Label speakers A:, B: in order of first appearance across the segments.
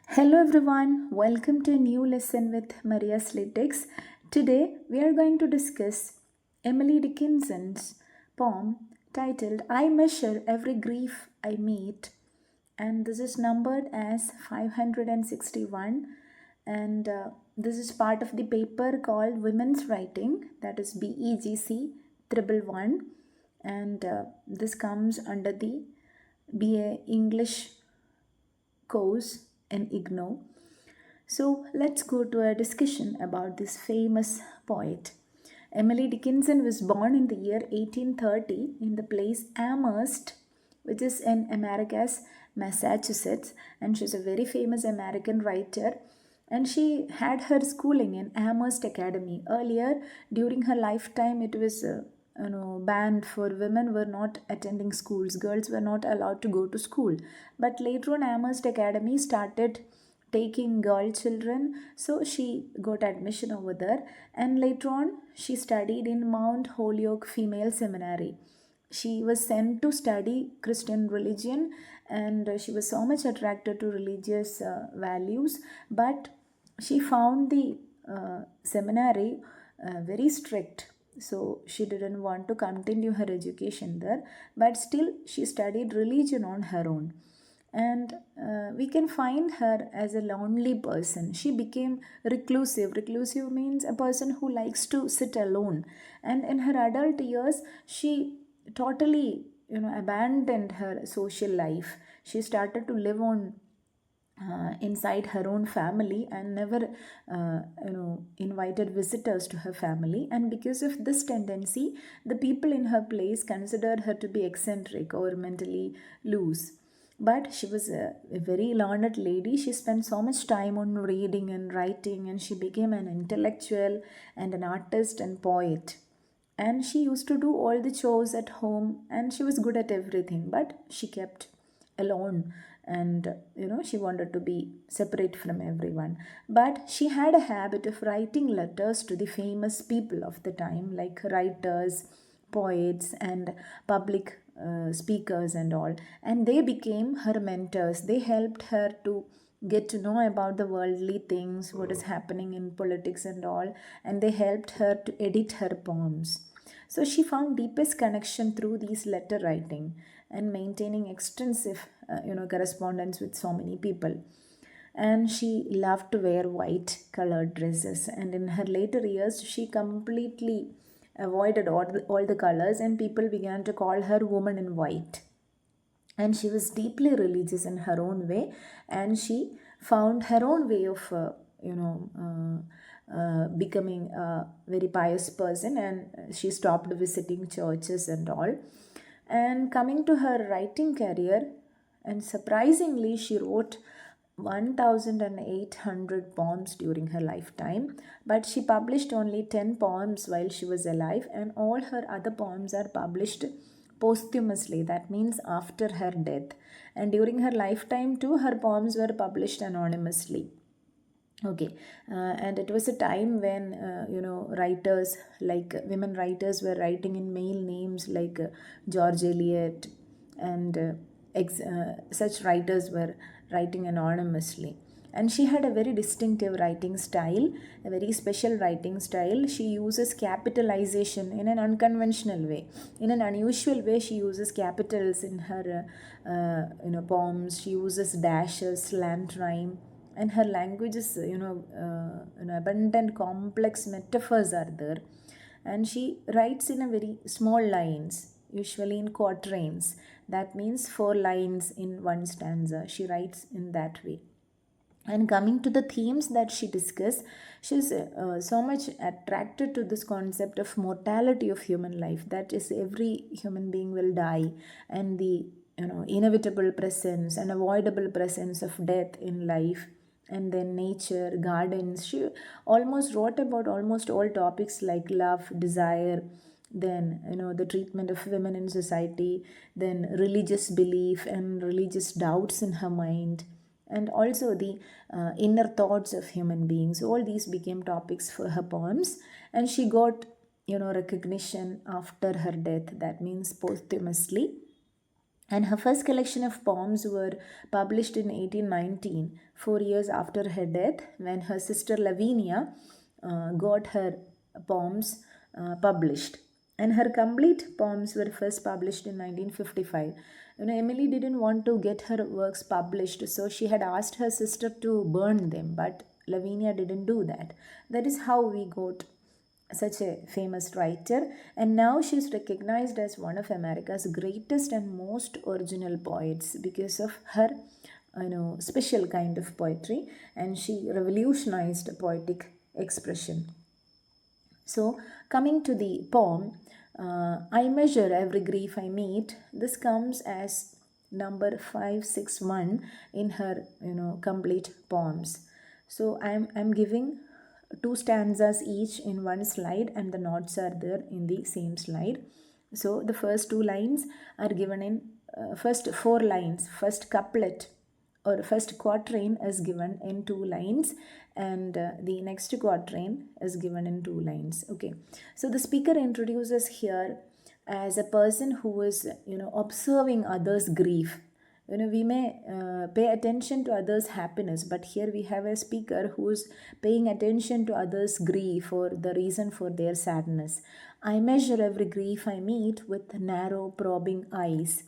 A: Hello everyone, welcome to a new lesson with Maria Slitix. Today we are going to discuss Emily Dickinson's poem titled I Measure Every Grief I Meet, and this is numbered as 561, and this is part of the paper called Women's Writing, that is BEGC 111, and this comes under the BA English course in IGNOU. So let's go to a discussion about this famous poet. Emily Dickinson was born in the year 1830 in the place Amherst, which is in America's Massachusetts, and she's a very famous American writer. And she had her schooling in Amherst Academy. Earlier, during her lifetime, it was banned for women were not attending schools. Girls were not allowed to go to school. But later on, Amherst Academy started taking girl children, so she got admission over there, and later on she studied in Mount Holyoke Female Seminary. She was sent to study Christian religion, and she was so much attracted to religious values, but she found the seminary very strict, so she didn't want to continue her education there, but still she studied religion on her own. And we can find her as a lonely person. She became reclusive. Reclusive means a person who likes to sit alone, and in her adult years she totally abandoned her social life. She started to live on inside her own family and never invited visitors to her family, and because of this tendency the people in her place considered her to be eccentric or mentally loose. But she was a very learned lady. She spent so much time on reading and writing, and she became an intellectual and an artist and poet. And she used to do all the chores at home, and she was good at everything, but she kept alone, and she wanted to be separate from everyone. But she had a habit of writing letters to the famous people of the time, like writers, poets, and public speakers and all, and they became her mentors. They helped her to get to know about the worldly things, what is happening in politics and all, and they helped her to edit her poems. So she found deepest connection through these letter writing and maintaining extensive correspondence with so many people. And she loved to wear white colored dresses, and in her later years she completely avoided all the colors, and people began to call her woman in white. And she was deeply religious in her own way, and she found her own way of becoming a very pious person, and she stopped visiting churches and all. And coming to her writing career, and surprisingly she wrote 1800 poems during her lifetime, but she published only 10 poems while she was alive, and all her other poems are published posthumously, that means after her death. And during her lifetime too, her poems were published anonymously. Okay, and it was a time when writers, like women writers, were writing in male names, like George Eliot, and such writers were writing anonymously. And she had a very distinctive writing style, a very special writing style. She uses capitalization in an unconventional way, in an unusual way. She uses capitals in her poems. She uses dashes, slant rhyme, and her language is abundant complex metaphors are there. And she writes in a very small lines, usually in quatrains, that means 4 lines in one stanza. She writes in that way. And coming to the themes that she discussed, she's so much attracted to this concept of mortality of human life, that is every human being will die, and the inevitable presence, unavoidable presence of death in life, and then nature, gardens. She almost wrote about almost all topics like love, desire, then the treatment of women in society, then religious belief and religious doubts in her mind, and also the inner thoughts of human beings. All these became topics for her poems, and she got recognition after her death, that means posthumously. And her first collection of poems were published in 1819, 4 years after her death, when her sister Lavinia got her poems published. And her complete poems were first published in 1955. Emily didn't want to get her works published, so she had asked her sister to burn them, but Lavinia didn't do that. That is how we got such a famous writer, and now she's recognized as one of America's greatest and most original poets because of her special kind of poetry, and she revolutionized poetic expression. So, coming to the poem, I measure every grief I meet. This comes as number 561 in her complete poems. So I'm giving two stanzas each in one slide, and the notes are there in the same slide. So the first two lines are given in first four lines. First couplet or first quatrain is given in two lines, and the next quatrain is given in two lines. Okay, so the speaker introduces here as a person who is observing others grief. We may pay attention to others happiness, but here we have a speaker who is paying attention to others grief or the reason for their sadness. I measure every grief I meet with narrow probing eyes.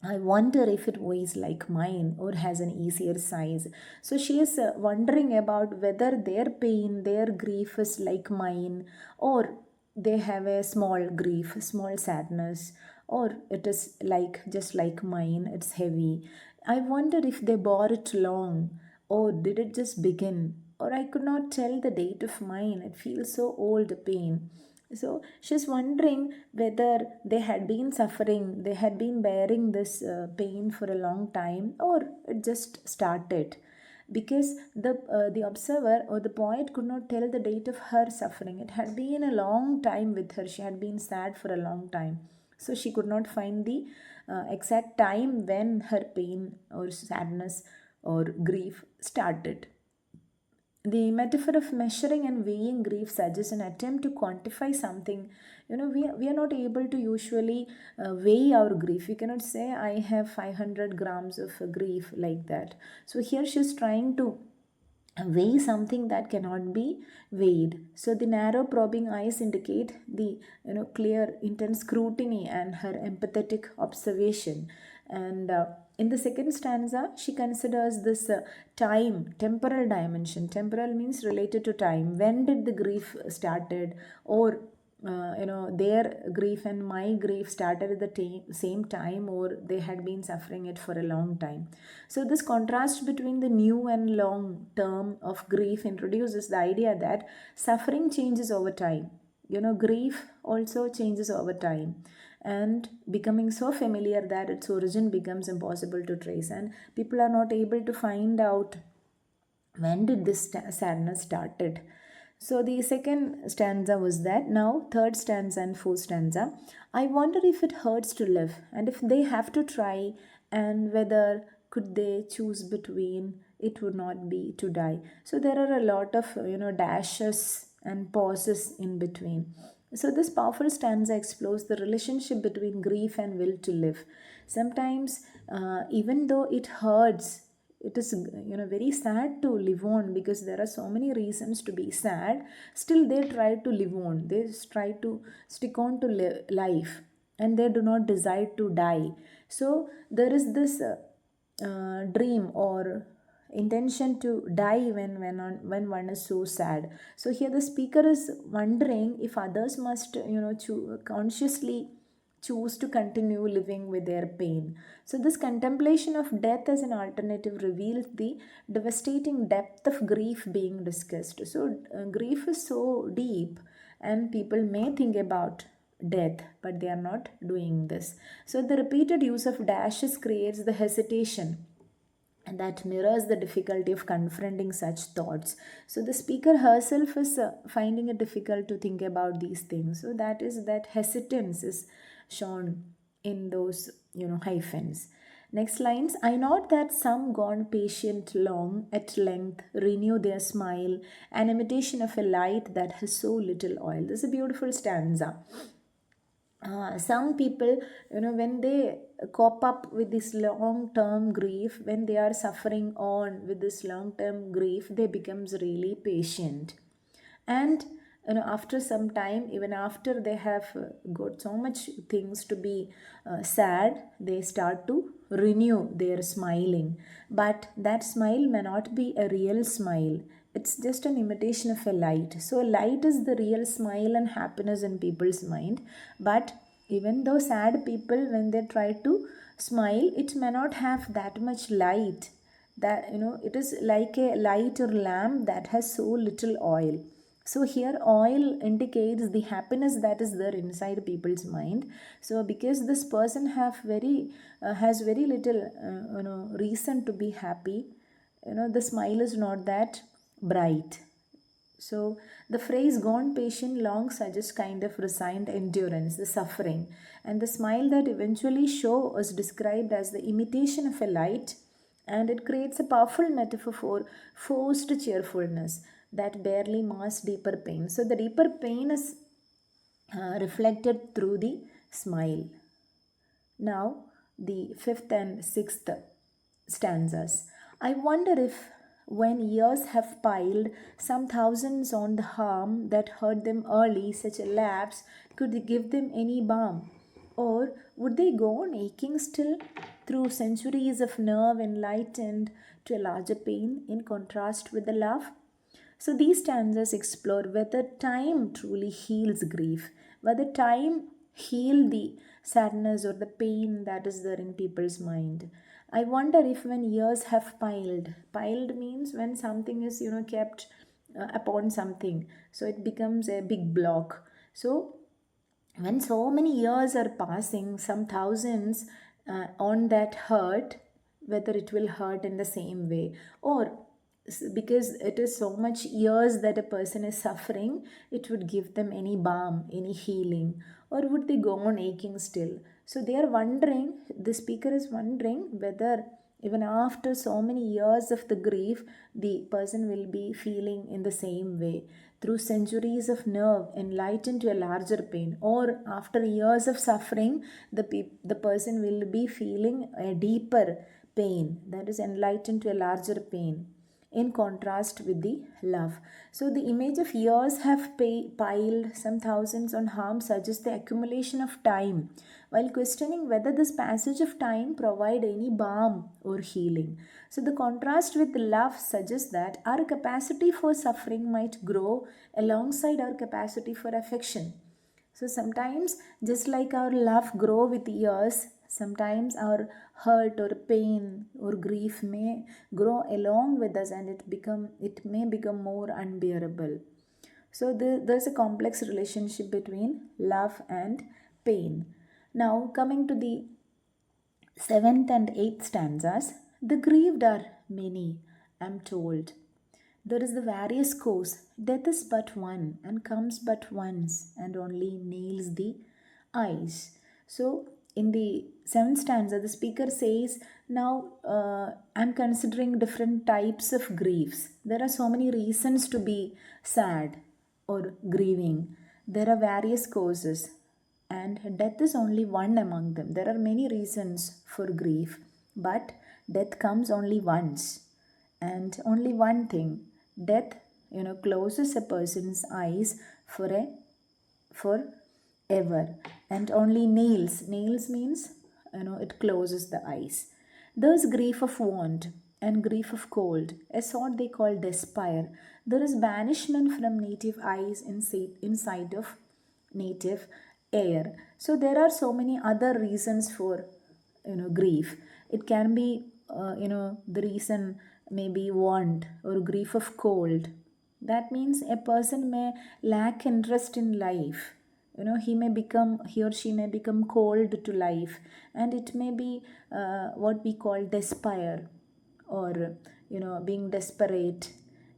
A: I wonder if it weighs like mine or has an easier size. So she is wondering about whether their pain, their grief is like mine, or they have a small grief, small sadness, or it is like just like mine, it's heavy. I wonder if they bore it long, or did it just begin, or I could not tell the date of mine, it feels so old pain. So she's wondering whether they had been suffering, they had been bearing this pain for a long time, or it just started. Because the observer or the poet could not tell the date of her suffering. It had been a long time with her. She had been sad for a long time. So she could not find the exact time when her pain or sadness or grief started. The metaphor of measuring and weighing grief suggests an attempt to quantify something. We are not able to usually weigh our grief. We cannot say I have 500 grams of grief like that. So here she's trying to weigh something that cannot be weighed. So the narrow probing eyes indicate the clear intense scrutiny and her empathetic observation. And in the second stanza she considers this temporal dimension. Temporal means related to time. When did the grief started, or their grief and my grief started at the same time, or they had been suffering it for a long time. So this contrast between the new and long term of grief introduces the idea that suffering changes over time. Grief also changes over time and becoming so familiar that its origin becomes impossible to trace, and people are not able to find out when did this sadness started. So the second stanza was that. Now third stanza and fourth stanza. I wonder if it hurts to live, and if they have to try, and whether could they choose between, it would not be to die. So there are a lot of dashes and pauses in between. So this powerful stanza explores the relationship between grief and will to live. Sometimes even though it hurts, it is very sad to live on, because there are so many reasons to be sad. Still they try to live on, they try to stick on to life, and they do not desire to die. So there is this dream or intention to die when one is so sad. So here the speaker is wondering if others must consciously choose to continue living with their pain. So, this contemplation of death as an alternative reveals the devastating depth of grief being discussed. So, grief is so deep, and people may think about death, but they are not doing this. So, the repeated use of dashes creates the hesitation, and that mirrors the difficulty of confronting such thoughts. So the speaker herself is finding it difficult to think about these things. So that hesitance is shown in those hyphens. Next lines. I note that some gone patient long at length renew their smile, an imitation of a light that has so little oil. This is a beautiful stanza. some people, when they cope up with this long term grief, when they are suffering on with this long term grief, they becomes really patient. And after some time, even after they have got so much things to be sad, they start to renew their smiling. But that smile may not be a real smile, it's just an imitation of a light. So light is the real smile and happiness in people's mind. But even though sad people, when they try to smile, it may not have that much light. That, it is like a light or lamp that has so little oil. So here oil indicates the happiness that is there inside people's mind. So because this person have very has very little reason to be happy, the smile is not that bright. So the phrase gone patient long suggests kind of resigned endurance, the suffering. And the smile that eventually show is described as the imitation of a light, and it creates a powerful metaphor for forced cheerfulness that barely masks deeper pain. So the deeper pain is reflected through the smile. Now, the fifth and sixth stanzas. I wonder if, when years have piled some thousands on the harm that hurt them early, such a lapse could give them any balm? Or would they go on aching still through centuries of nerve enlightened to a larger pain in contrast with the love? So these stanzas explore whether time truly heals grief, whether time heal the sadness or the pain that is there in people's mind. I wonder if, when years have piled means when something is kept upon something, so it becomes a big block. So when so many years are passing, some thousands on that hurt, whether it will hurt in the same way, or because it is so much years that a person is suffering, it would give them any balm, any healing, or would they go on aching still? So they are wondering, the speaker is wondering whether even after so many years of the grief, the person will be feeling in the same way through centuries of nerve enlightened to a larger pain, or after years of suffering, the person will be feeling a deeper pain that is enlightened to a larger pain in contrast with the love. So the image of years have piled some thousands on harm suggests the accumulation of time, while questioning whether this passage of time provide any balm or healing. So the contrast with love suggests that our capacity for suffering might grow alongside our capacity for affection. So sometimes, just like our love grow with years, sometimes our hurt or pain or grief may grow along with us, and it may become more unbearable. So there's a complex relationship between love and pain. Now coming to the seventh and eighth stanzas, the grieved are many, I'm told. There is the various course. Death is but one and comes but once and only nails the eyes. So, in the seventh stanza, the speaker says, now I'm considering different types of griefs. There are so many reasons to be sad or grieving. There are various causes, and death is only one among them. There are many reasons for grief, but death comes only once. And only one thing, death closes a person's eyes for ever. And only nails means it closes the eyes. There's grief of want and grief of cold, a sort they call despair. There is banishment from native eyes inside of native air. So there are so many other reasons for grief. It can be the reason maybe want or grief of cold. That means a person may lack interest in life. He or she may become cold to life, and it may be what we call despair, or being desperate.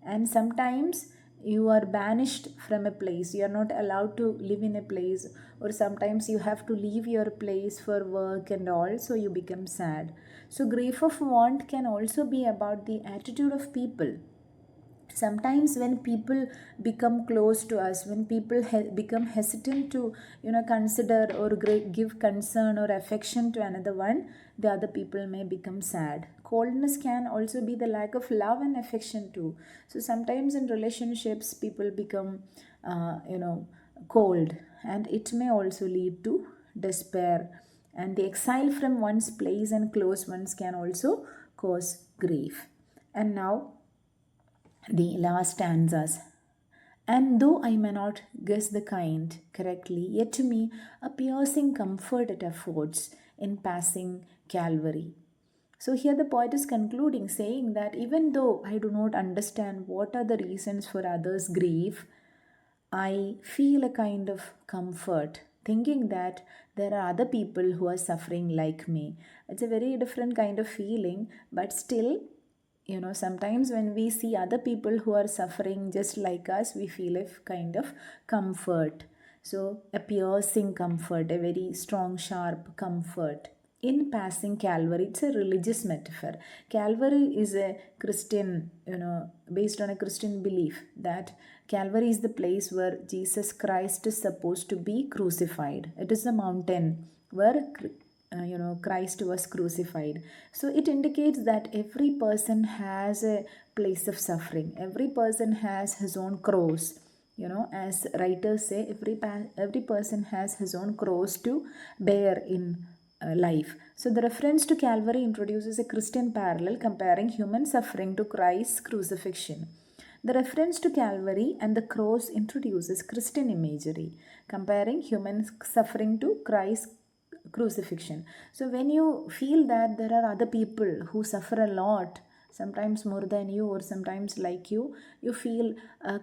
A: And sometimes you are banished from a place, you are not allowed to live in a place, or sometimes you have to leave your place for work and all, so you become sad. So grief of want can also be about the attitude of people. Sometimes when people become close to us, when people become hesitant to consider or give concern or affection to another one, the other people may become sad. Coldness can also be the lack of love and affection too. So sometimes in relationships people become cold, and it may also lead to despair, and the exile from one's place and close ones can also cause grief. And now the last stanzas. And though I may not guess the kind correctly, yet to me a piercing comfort it affords in passing Calvary. So here the poet is concluding, saying that even though I do not understand what are the reasons for others' grief, I feel a kind of comfort thinking that there are other people who are suffering like me. It's a very different kind of feeling, but still, sometimes when we see other people who are suffering just like us, we feel a kind of comfort. So, a piercing comfort, a very strong, sharp comfort. In passing Calvary, it's a religious metaphor. Calvary is a Christian, based on a Christian belief that Calvary is the place where Jesus Christ is supposed to be crucified. It is the mountain where Christ was crucified. So it indicates that every person has a place of suffering. Every person has his own cross. As writers say, every person has his own cross to bear in life. So the reference to Calvary introduces a Christian parallel comparing human suffering to Christ's crucifixion. The reference to Calvary and the cross introduces Christian imagery, comparing human suffering to Christ's crucifixion. So when you feel that there are other people who suffer a lot, sometimes more than you or sometimes like you feel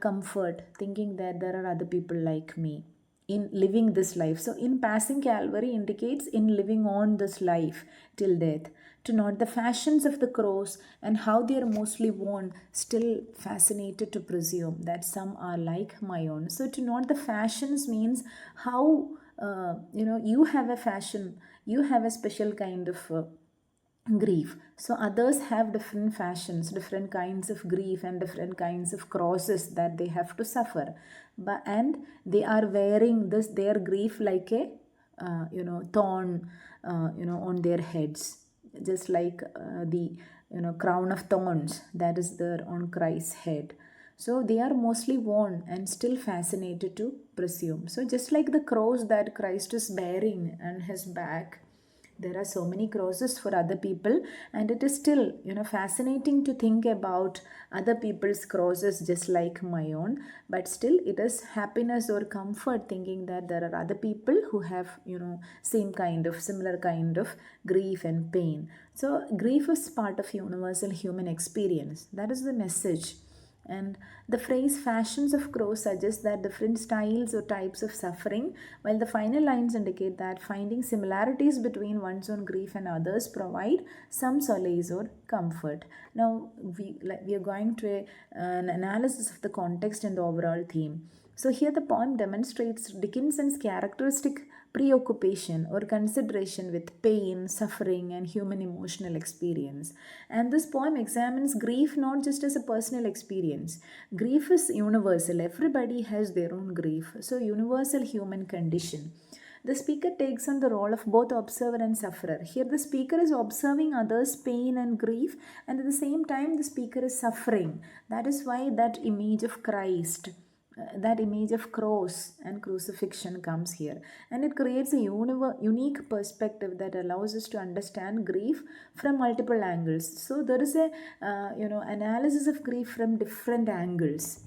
A: comfort thinking that there are other people like me in living this life. So in passing Calvary indicates in living on this life till death. To note the fashions of the cross and how they are mostly worn, still fascinated to presume that some are like my own. So to note the fashions means how you have a fashion, you have a special kind of grief. So others have different fashions, different kinds of grief and different kinds of crosses that they have to suffer, and they are wearing this their grief like a thorn on their heads, just like the crown of thorns that is there on Christ's head. So they are mostly worn and still fascinated to presume. So just like the cross that Christ is bearing on his back, there are so many crosses for other people, and it is still fascinating to think about other people's crosses just like my own. But still it is happiness or comfort thinking that there are other people who have similar kind of grief and pain. So grief is part of universal human experience. That is the message. And the phrase fashions of cross suggests that different styles or types of suffering, while the final lines indicate that finding similarities between one's own grief and others provide some solace or comfort. Now, we are going to an analysis of the context and the overall theme. So here the poem demonstrates Dickinson's characteristic preoccupation or consideration with pain, suffering, and human emotional experience. And this poem examines grief not just as a personal experience. Grief is universal. Everybody has their own grief. So universal human condition. The speaker takes on the role of both observer and sufferer. Here the speaker is observing others' pain and grief, and at the same time the speaker is suffering. That is why that image of Christ, that image of cross and crucifixion comes here, and it creates a unique perspective that allows us to understand grief from multiple angles. So there is a analysis of grief from different angles.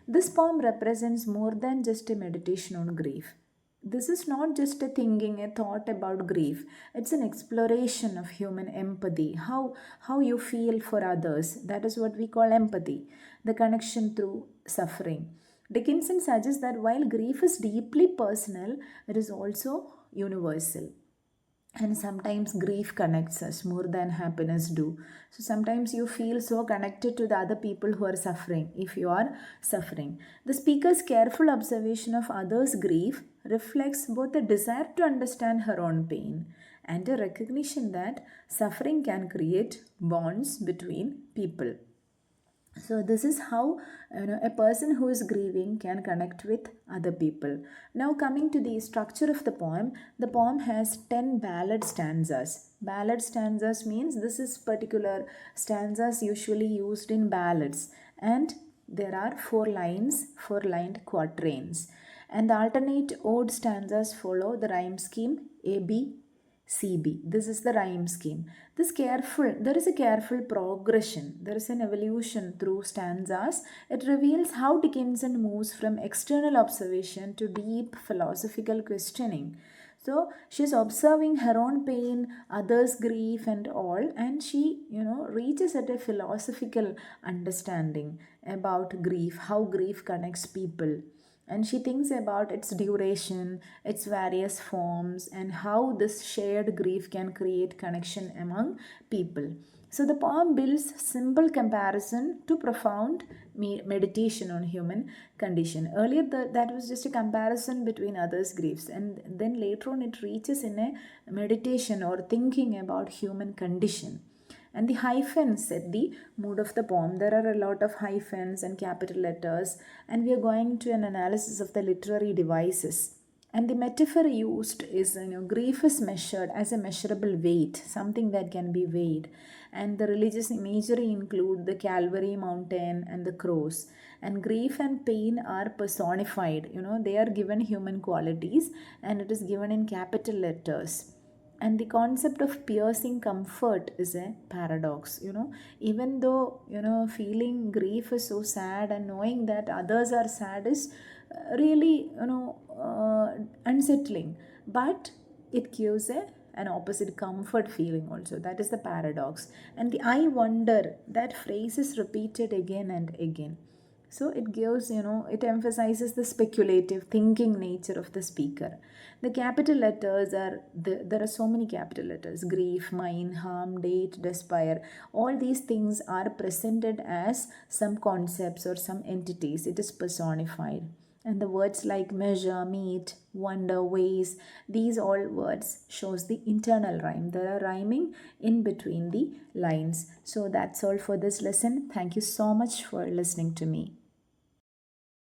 A: This poem represents more than just a meditation on grief. This is not just a thinking, a thought about grief. It's an exploration of human empathy, how you feel for others. That is what we call empathy, the connection through suffering. Dickinson suggests that while grief is deeply personal, it is also universal. And sometimes grief connects us more than happiness do. So sometimes you feel so connected to the other people who are suffering, if you are suffering. The speaker's careful observation of others' grief reflects both a desire to understand her own pain and a recognition that suffering can create bonds between people. So this is how a person who is grieving can connect with other people. Now coming to the structure of the poem has 10 ballad stanzas. Ballad stanzas means this is particular stanzas usually used in ballads, and there are 4 lines, 4-lined quatrains. And the alternate ode stanzas follow the rhyme scheme AB CB. This is the rhyme scheme. There is a careful progression. There is an evolution through stanzas. It reveals how Dickinson moves from external observation to deep philosophical questioning. So she's observing her own pain, others' grief, and all, and she, reaches at a philosophical understanding about grief, how grief connects people, and she thinks about its duration, its various forms, and how this shared grief can create connection among people. So the poem builds simple comparison to profound meditation on human condition. Earlier, that was just a comparison between others' griefs, and then later on, it reaches in a meditation or thinking about human condition. And the hyphens set the mood of the poem. There are a lot of hyphens and capital letters, and we are going to an analysis of the literary devices. And the metaphor used is, grief is measured as a measurable weight, something that can be weighed. And the religious imagery include the Calvary mountain and the cross. And grief and pain are personified, they are given human qualities, and it is given in capital letters. And the concept of piercing comfort is a paradox. Even though feeling grief is so sad, and knowing that others are sad is really unsettling, but it gives an opposite comfort feeling also. That is the paradox. And the I wonder, that phrase is repeated again and again. So it gives, it emphasizes the speculative thinking nature of the speaker. The capital letters there are so many capital letters: grief, mine, harm, date, despair. All these things are presented as some concepts or some entities. It is personified. And the words like measure, meet, wonder, ways, these all words shows the internal rhyme. There are rhyming in between the lines. So that's all for this lesson. Thank you so much for listening to me.